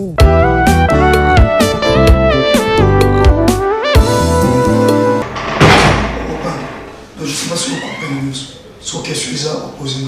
Je ne sais pas si vous comprenez ce que je suis à opposer.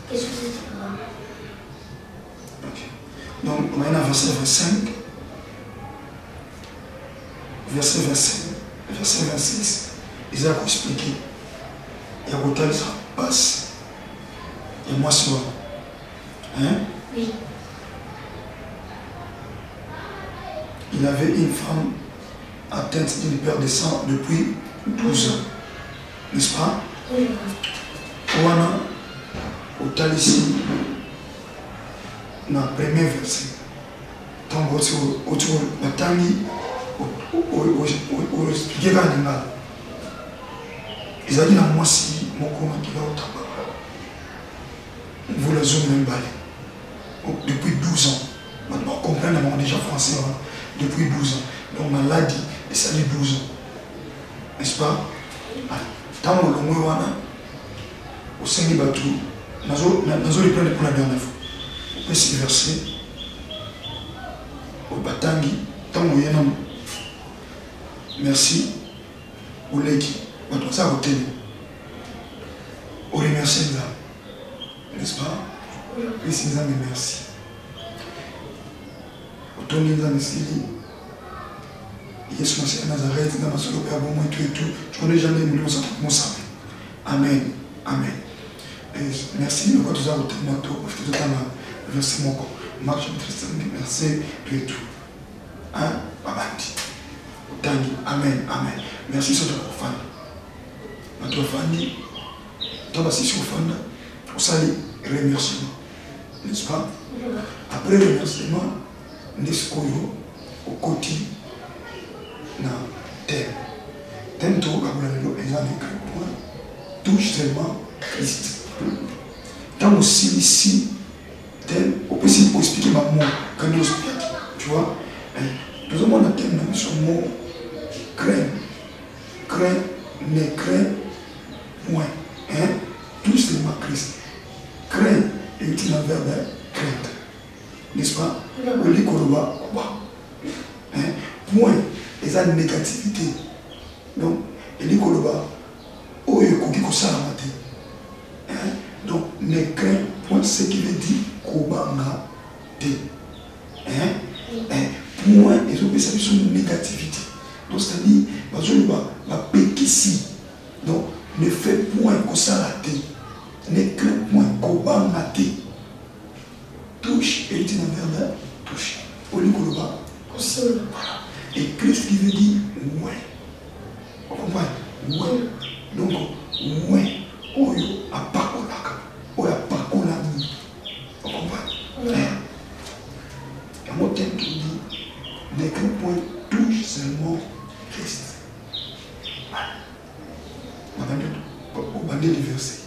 Qu'est-ce que c'est quoi? Ok. Donc, on va aller à verset 25, verset 25, verset 26. Ils ont expliqué. Il y a Rotal, ça passe. Et moi, c'est moi. Hein? Oui. Il avait une femme atteinte d'une perte de sang depuis 12 ans. N'est-ce pas? Oui. Ouana, au Talissi, dans le premier verset. Tant que tu as tangi, au expliquer quand il a. Ils ont dit à moi si mon comment qui va au tabac. Vous la zone même balai. Depuis 12 ans. Maintenant, on comprend on déjà français. Hein? Depuis 12 ans. Donc, on l'a dit, et ça dit 12 ans. N'est-ce pas? Tant que l'on est au sein du bateau, nous allons prendre pour la dernière fois. Au petit verset, au batangi, tant que l'on est merci, au leki, au ça au télé. Au remercier là. N'est-ce pas? Et si nous avons merci. Au tourner dans les styles. Yes, monsieur Nazareth, dans ma solo père, bon, moi, tout et tout. Je connais jamais une million, ça tout mon sang. Amen. Amen. Et merci, nous avons tous à votre moto, profitez de ta main. Verset mon corps. Marc, chapitre 5, verset tout et tout. Hein? Babandi. Tangi. Amen. Amen. Merci sur votre fan. Notre famille, dans la session fan, on salue remerciement. N'est-ce pas? Après le remerciement, nous au côté na terre. Thème tout comme les amis touche seulement Christ. Tant aussi ici, thème, on peut expliquer ma mot quand nous expliquons. Tu vois? Nous avons un thème sur le mot craint. Craint, ne craint moins. Hein? Tout seulement Christ. Craint est un verbe crainte. N'est-ce pas? On dit qu'on va. Point. Et ça, négativité. Donc, il dit qu'on va. Oh, il y a ça la matin. Donc, ne craint point ce qui veut dire qu'on va mater. Point, ils ont pensé sur une négativité. Donc, c'est-à-dire, il va péquer ici. Donc, ne fais point qu'on s'arrête. Ne craint point qu'on va mater. Touche, et il dit dans le verbe, touche. Au lieu qu'on va. Voilà. Et Christ qui veut dire ouais. Vous comprenez? Ouais. Donc, ouais. Oyo a pakolaka. Oyo a pakolami. Vous comprenez? Et mon thème qui dit n'est qu'un point touche seulement Christ. Voilà. On va dire les versets.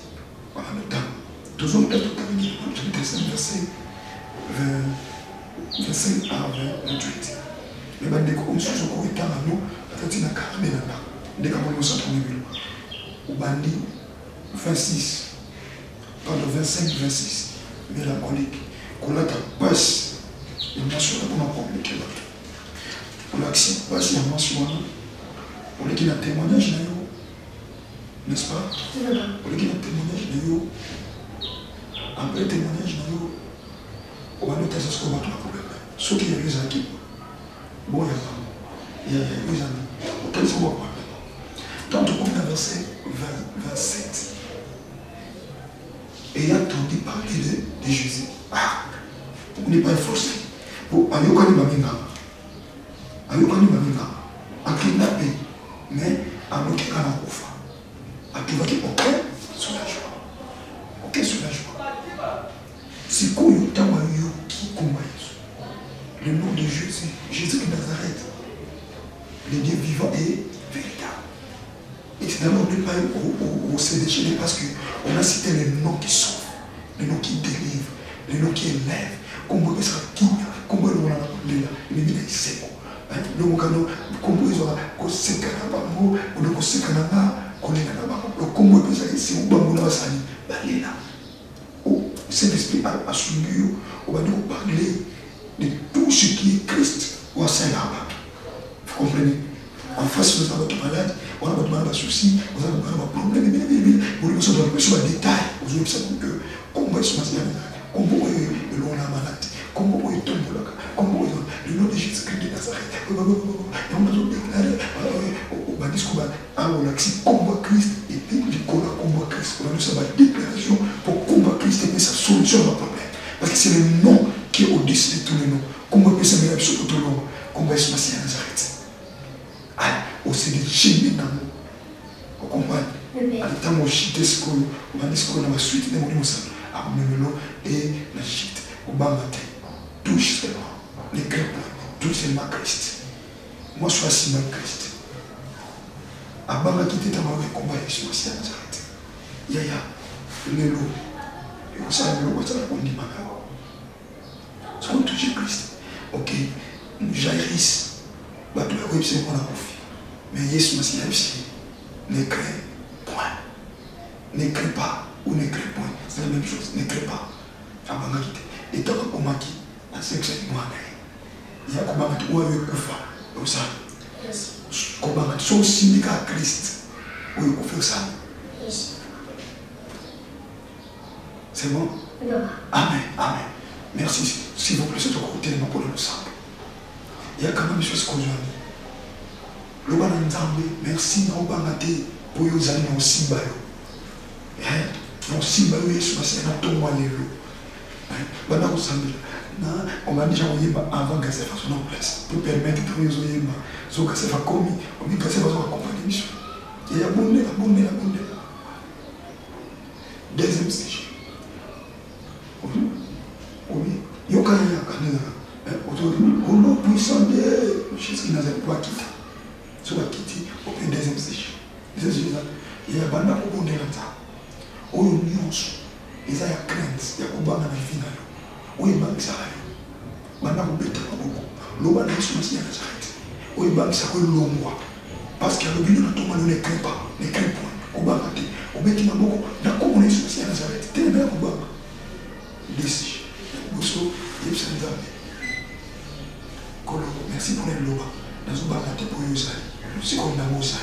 Voilà le temps. Toujours peut-être tout à l'heure, verset 25 à 28. Mais quand on se trouve dans nous, on a carné là. Dès qu'on nous a trouvé, on bandit 26, pardon 25, 26, mélancolique. Qu'on a ta passe, il m'a sur la bonne communiquer là. On a accès passe, il m'a sur là. On a qui a témoignage là, n'est-ce pas? On a qui a témoignage là. Après témoignage là, on va noter ce qu'on va trouver problème. Ce qui est les acquis. Bon, il y a les amis. Autant c'est bon. Tant qu'on a verset 27. Et il a entendu parler de Jésus. Ah, on n'est pas forcé. Pour aller au Kanimamina. Aller au Kanimamina. À kidnapper. Mais à nous qui en oufa. À qui va qui ok, soulagement. Ok, soulagement. C'est quoi le temps qui combat? Le nom de Jésus, Jésus de Nazareth, le Dieu vivant et véritable. Et c'est d'abord ne pas au sélectionner parce qu'on a cité les noms qui sauvent, les noms qui délivrent, les noms qui élèvent, comme on peut se dire, comme on peut le dire, les noms qui s'écouent. Le mot comme on peut se dire, qu'on s'écouit dans le mot, qu'on s'écouit dans le mot, qu'on est dans le mot, comme on peut se dire, si on va mourir, on va là. C'est l'esprit à souligner, on va nous parler. ce qui est Christ ou à Saint-Lama. Vous comprenez? En face, nous avons des malades, on a des soucis, on a des problèmes, on a des détails, on a des que comment est-ce que comment est-ce malade, comment est-ce comment le nom de Jésus-Christ de Nazareth, et on a déclaré au discours combat Christ et puis du combat Christ. On a eu une déclaration pour combattre Christ et sa solution à problème. Parce que c'est le nom qui est au-dessus de tous les noms. Comment peut se mettre sur tout le nom? Comment est-ce que c'est à Nazareth? Aussi de génie dans nous. Vous comprenez? À l'état où j'étais ce qu'on a dit ce qu'on a suite de mon ensemble. À mon et la chute. Au bas matin. Touche seulement. Les crêpes. Touche seulement Christ. Moi je suis assis dans Christ. À bas ma quitté dans ma combat et je suis assis à Nazareth. Yaya. Le lot. Et vous savez le lot. Ça va qu'on dit ma mère. C'est qu'on touche Christ. Ok. Jairus. Bah tu l'as vu c'est qu'on a confié. Mais Jésus Messie ne craint point. Ne craint pas ou ne craint point. C'est la même chose. Ne craint pas. Et tant qu'on m'a dit, à 5 mois, il y a comment tu vois le coufa. Comme ça. Comment tu son syndicat à Christ. Où il faut faire ça. C'est bon? Amen. Amen. Merci. S'il vous plaît, c'est au côté de ma pour le sang. Il y a quand même des choses qu'on a dit. Le roi Nzambe, merci na obangate pour yo zali na osimba yo. Na osimba yo Yesu basi na tomwa lelo. Bana kusambela. Na on va déjà oyemba avant que ça fasse en place pour permettre que yo oyemba. So que ça va commis, on dit que ça va accompagner mission. Il y a bonne. Deuxième stage. Oui. Yo kana ya kana. Aujourd'hui, au nom puissant de Jésus qui n'a pas quitté. Sur la quitte au deuxième stage. Il y a banda pour bonner là. Où il y a ils ont crainte, il y a un banda dans la vie. Où il y a un ça. Banda pour bêter beaucoup. Le banda est sur la Nazareth. Où il y a un ça que l'on voit. Parce qu'il y a le but de tout le monde ne craint pas, ne craint point. Au banda, au bêter beaucoup. Dans comment on est sur la Nazareth. T'es bien au banda. Décis. Bosso, il y a un ça. Merci pour les lois. Dans un banda pour eux. C'est comme dans Moussa.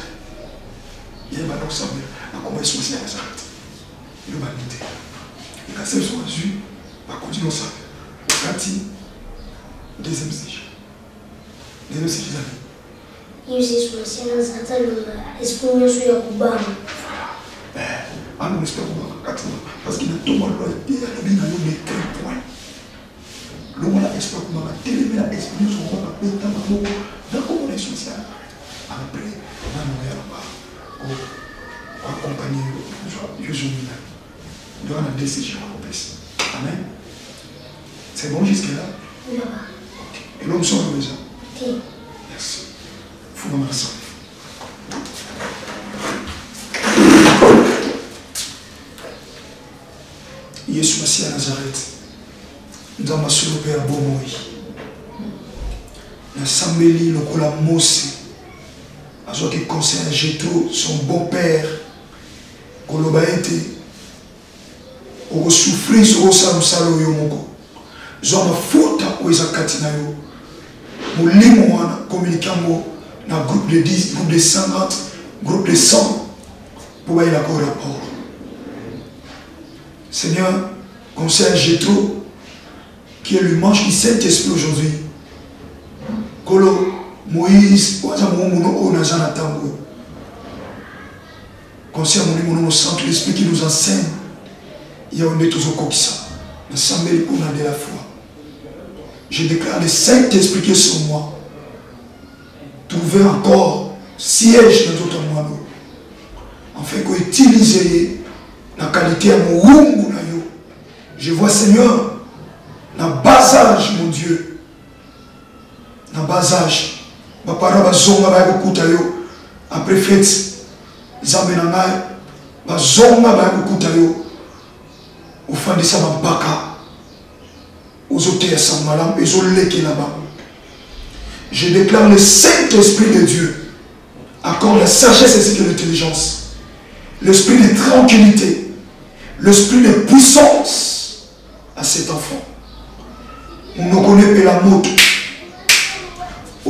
Il y a un ballon semblé à comment ils sont aussi à Nazareth. L'humanité. Et la seule soit vue, va continuer ça. Kati, deuxième stage. Deuxième stage, les amis. Ils sont aussi à Nazareth, espérons sur le Obama. Ah, nous espérons parce qu'il y a tout le monde qui a bien à des points. Le monde a espéré qu'on va télé, la expérience, on va péter dans le monde. Dans comment les sont ça. Après, on va mourir là-bas pour accompagner Jésus lui-même. Dans la décision à l'opération. Amen. C'est bon jusque-là? Oui. Et l'homme sort déjà? Oui. Merci. Il faut vraiment ça. Jésus Messie à Nazareth. Nous avons sur le Père Bomoi. L'Assemblée, le Kola Mose. Azo qui conseille à Jétro, son bon père, Koloba été, au souffrir sur le salo yomoko. Zoma fouta ou ezakatina yo. Moulimo wana communiquant na groupe de 10, groupe de 50, groupe de 100 pour aller la rapport. Seigneur, conseille à Jétro, qui est le manche du Saint-Esprit aujourd'hui. Kolo Moïse, conseil à mon centre, l'esprit qui nous enseigne, il y a un des tous au coquissa. L'assemblée pour de la foi. Je déclare le Saint-Esprit qui est sur moi. Trouver encore siège dans notre moineau. En fait, qu'on utilise la qualité à mon wumbu. Je vois, Seigneur, dans le bas âge, mon Dieu. Dans le bas âge. Ma parole va zonga ba kukuta yo après fête zambe na ngai ba zonga ba kukuta yo ufandisa mabaka uzote ya samalam ezoleke là-bas. Je déclare le Saint-Esprit de Dieu accorde la sagesse ainsi que l'intelligence, l'esprit de tranquillité, l'esprit de puissance à cet enfant. On ne connaît pas la moto.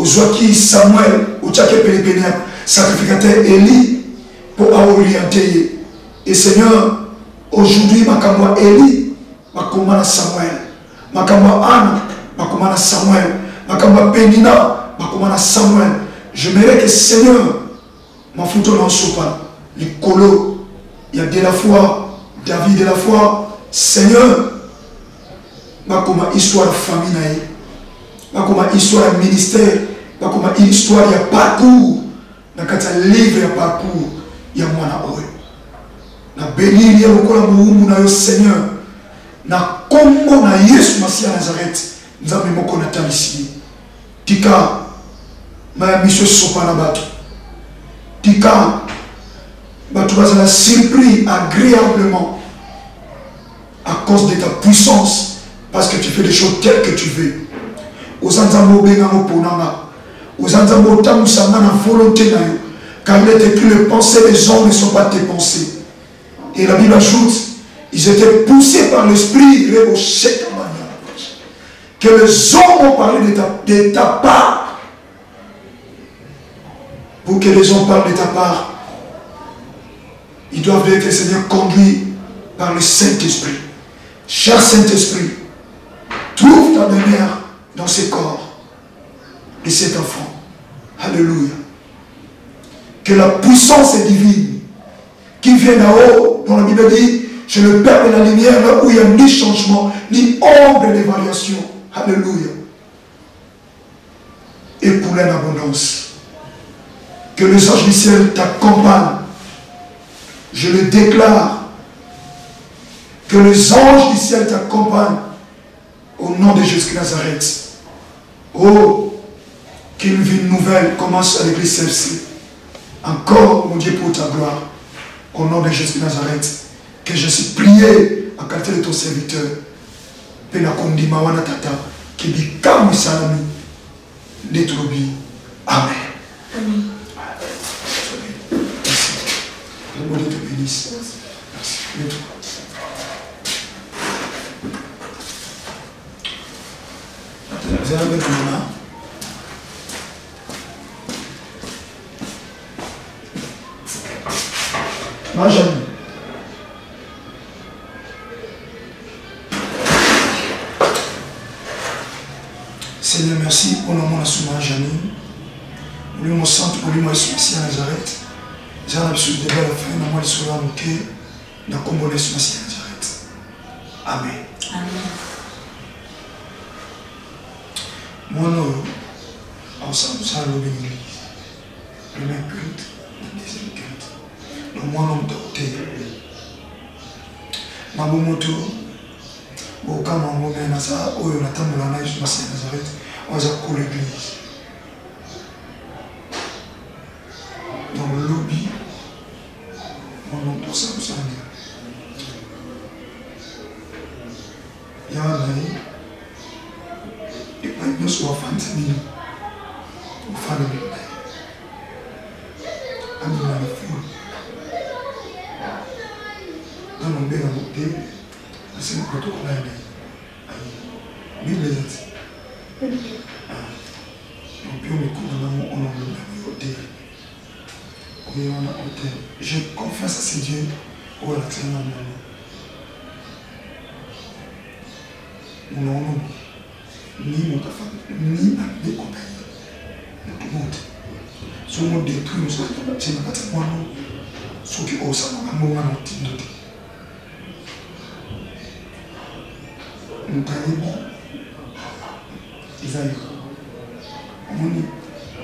Ozoaki Samuel, Otiake Pelépénia, sacrificateur Élie, pour orienter. Et Seigneur, aujourd'hui, Makamwa Élie, Makamwa Samuel, Makamwa Anne, Makamwa Samuel, Makamwa Pénina, Makamwa Samuel. J'aimerais que Seigneur, ma photo n'en soit pas. Les colos, il y a de la foi, David de la foi. Seigneur, Makamwa histoire de famille, Makamwa histoire de ministère, Makamwa histoire, il y a parcours. Dans le livre, il y a parcours, il y a moi. Na béni ya lokola muumbu na yo Seigneur na kombo na Yesu Masia Nazareth nzambe moko na talisi tika ma mission sopa na bato tika bato bazala surpris agréablement à cause de ta puissance parce que tu fais des choses telles que tu veux ozanzambo benga moponanga ozanzambo tamusanga na volonté na yo car il est écrit les pensées des hommes ne sont pas tes pensées. Et la Bible ajoute, ils étaient poussés par l'esprit, que les hommes ont parlé de ta part. Pour que les hommes parlent de ta part, ils doivent être, Seigneur, conduits par le Saint-Esprit. Cher Saint-Esprit, trouve ta lumière dans ce corps de cet enfant. Alléluia. Que la puissance divine qui vient d'en haut, dont la Bible dit, je le Père de la lumière, là où il n'y a ni changement, ni ombre de variation. Alléluia. Et pour l'abondance. Que les anges du ciel t'accompagnent. Je le déclare. Que les anges du ciel t'accompagnent. Au nom de Jésus Nazareth. Oh, qu'une vie nouvelle commence avec les celle-ci. Encore, mon Dieu, pour ta gloire. Au nom de Jésus Nazareth, que je suis prié à qualité de ton serviteur. Penakondi Mawana Tata, qui dit Kamu Salami, Netrobi. Amen. Amen. Merci. Que le monde te bénisse. Merci. Merci. Vous avez un peu de maman. Janine. Seigneur, merci pour le nom de la Janine. Nous nous sentons pour lui, moi, ici à Nazareth. J'ai l'habitude de la fin, moi, je suis là, dans le combo de Nazareth. Amen. Amen. Moi, nous, ensemble, nous allons l'église. Le même culte, le deuxième culte. Le moi non doté. Mabumoto, au Kama Momena, ça, où on attend la neige, je suis à Nazareth, on va pour l'église. Dans le lobby, mon nom pour ça, vous savez. Il y a un aïe, et pas une chose, on va faire un famille. On va faire un famille. On va faire un famille. Dans mon bénin, c'est un protocole. Bible est donc, je confesse à ces dieux où elle a traîné mon nom, ni mon femme, ni mes compagnons, tout le monde. Ce monde détruit, nous sommes pas moi non. Ce qui est au salon, à mon moment, nous avons Isaïe.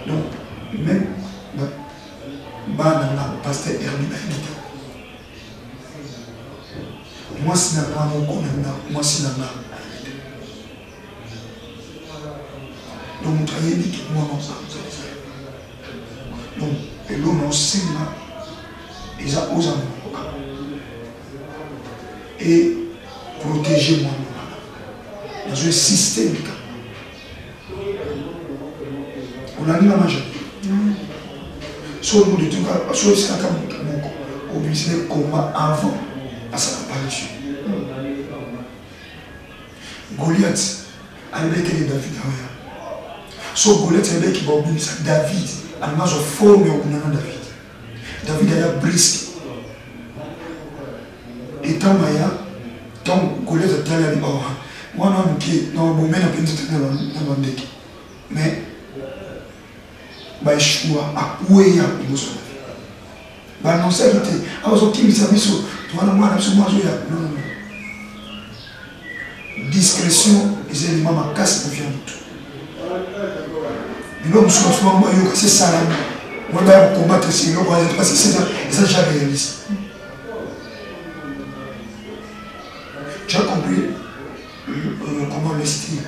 Donc, même le pasteur Herbi Baïnita. Moi, si je n'ai pas moi, si je n'ai pas. Donc, nous travaillons que moi, non, ça. Donc, et l'homme aussi, ils ont osé et protéger moi. Dans un système. On a mis la magie. Soit nous détruisons, soit c'est un cas on vit le combat avant à sa apparition. Goliath a été David. So Goliath est là qui va oublier ça. David, à l'image de forme au David. David a brisé. Et tant Maya, tant Goliath est allé à l'image. Moi, non, non, bon, mais on peut dire dans le deck. Mais, bah, je suis à oué à l'image. Bah, non, c'est vérité. Alors, qui me savait sur toi, moi, moi, je non, non. Discrétion, les éléments ma casse de viande. L'homme soit souvent moi, c'est ça là. Moi, je vais combattre ces l'homme, parce que c'est ça, j'ai réalisé. Tu as compris comment le style,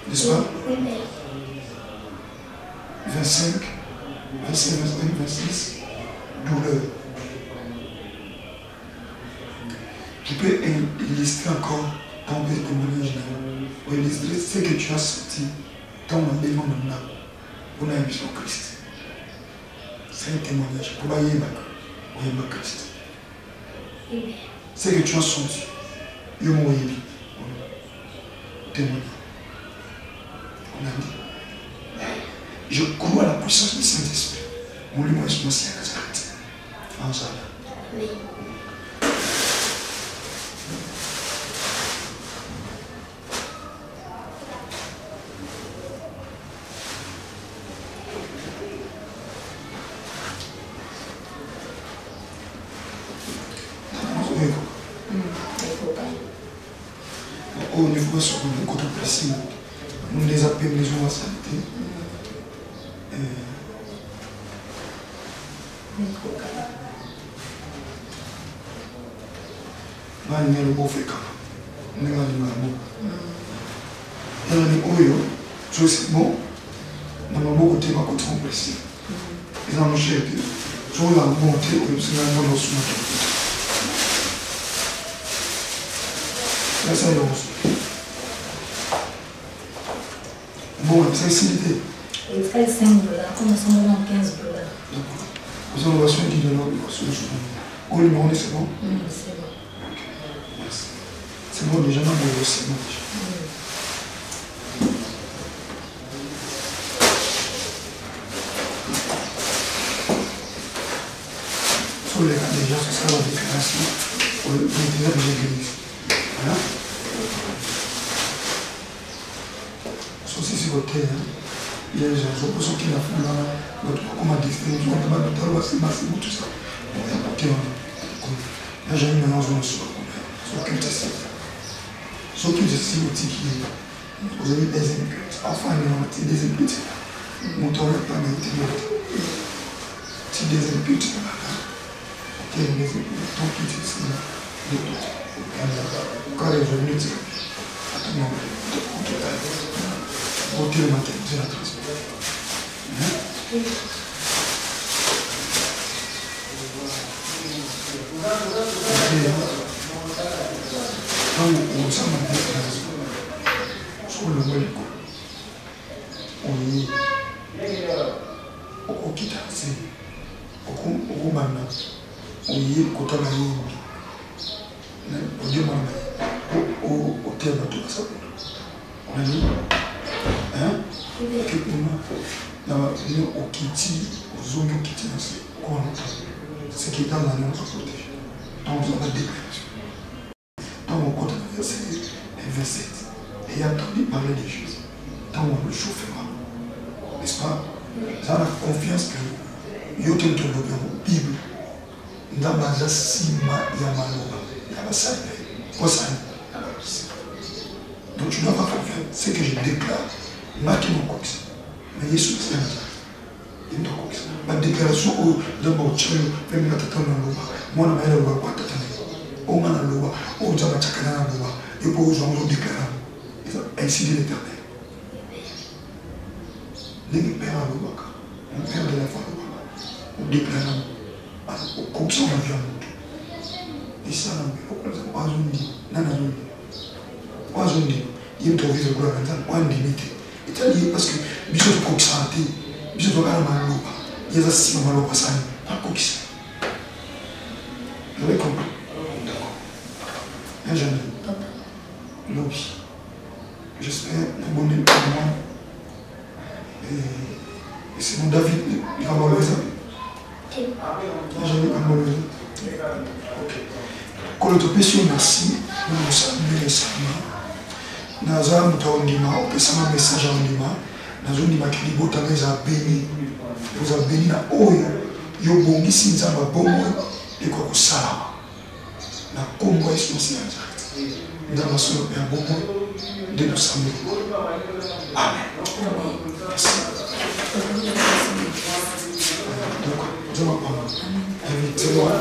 n'est-ce pas? 25, 25, 25, 26, douleur. Tu peux illustrer encore ton témoignage. Ou illustrer ce que tu as senti dans l'enlèvement de l'âme. Vous n'avez pas Christ. C'est un témoignage. Pour bailler Christ. Ce que tu as senti. Il m'a dit. Témoignage. On a dit. Je crois à la puissance du Saint-Esprit. On lui m'a dit que c'est un ensemble. Oui. Au niveau sur le côté précis, nous les appelons les gens à santé. Nous avons le beau fréquent. Nous avons le beau. Nous avons le beau. C'est bon. Nous avons beaucoup de côté précis. Ils ont cherché. Nous avons la montée. Nous avons le soumettre. Ça, c'est bon, sensibilité. Il fait 5 $, comme nous sommes dans 15 $. Vous avez besoin de l'autre. Oh, le numéro, c'est bon? C'est bon. Merci. C'est bon, déjà, non, c'est bon. Sur les cas des gens, ce sera la déclaration pour les désert de l'église. Voilà. Sur votre terre, il y a des gens qui ont fait notre comment dire, tout ça. Il y a jamais maintenant sur quel test. Sur quel test, vous avez des imputes. Enfin, il y a des imputes. Mon temps n'est pas été monté. Si des imputes, il y a des imputes. Tant qu'il dit ça, quand les jeunes disent, attends, au pied le matin, c'est la transmission. Quand on s'en va sur le monde, on est au Kitasi, au Mana, on y est au Tagayimbi, au Diamanda, au terme de tout ça. On a dit, hein? Au Kiti, aux zones au Kiti, c'est qui est dans la norme à protéger. Donc, on a déclaration. Dans mon côté, verset, et entendu parler des choses. Dans le chauffeur, n'est-ce pas? Ça a la confiance que yo te le Bible. Dans ma sima yamaloba, yabasai, posai. Donc tu dois avoir confiance. Ce que je déclare, marquez mon cox. Mais Jésus c'est un il me cox. Ma déclaration au d'abord tu même la tata na loba. Moi na maila loba kwa tata. Au mana loba, au jaba chakana na loba. Et pour aujourd'hui déclarer. Ainsi dit l'Éternel. Les pères à loba. Mon père de la foi loba. On déclare au cox on a vu un autre. Et ça on a dit nana Wazondi, il me trouve le gloire dans un limité. C'est-à-dire parce que Bishop Cook santé, Bishop Maloba, il y a six Maloba ça, pas Cook. Vous avez compris? D'accord. Un jeune lobby. J'espère que vous bonne pour moi, Et c'est mon David, il va m'enlever ça. J'ai m'enlever. Ok. Quand le topé merci, nous saluons les saluts. Naza Moutaondima, on peut savoir un message à Ondima. Nazondima qui dit Botana, ils ont béni. Vous avez béni na Oyo. Yo bongi sinza ma bongo. Et quoi que ça. La Congo est spéciale. Dans ma soeur, Père Bongo. De nous saluer. Amen. Merci. Donc, je m'en parle. Invitez-moi.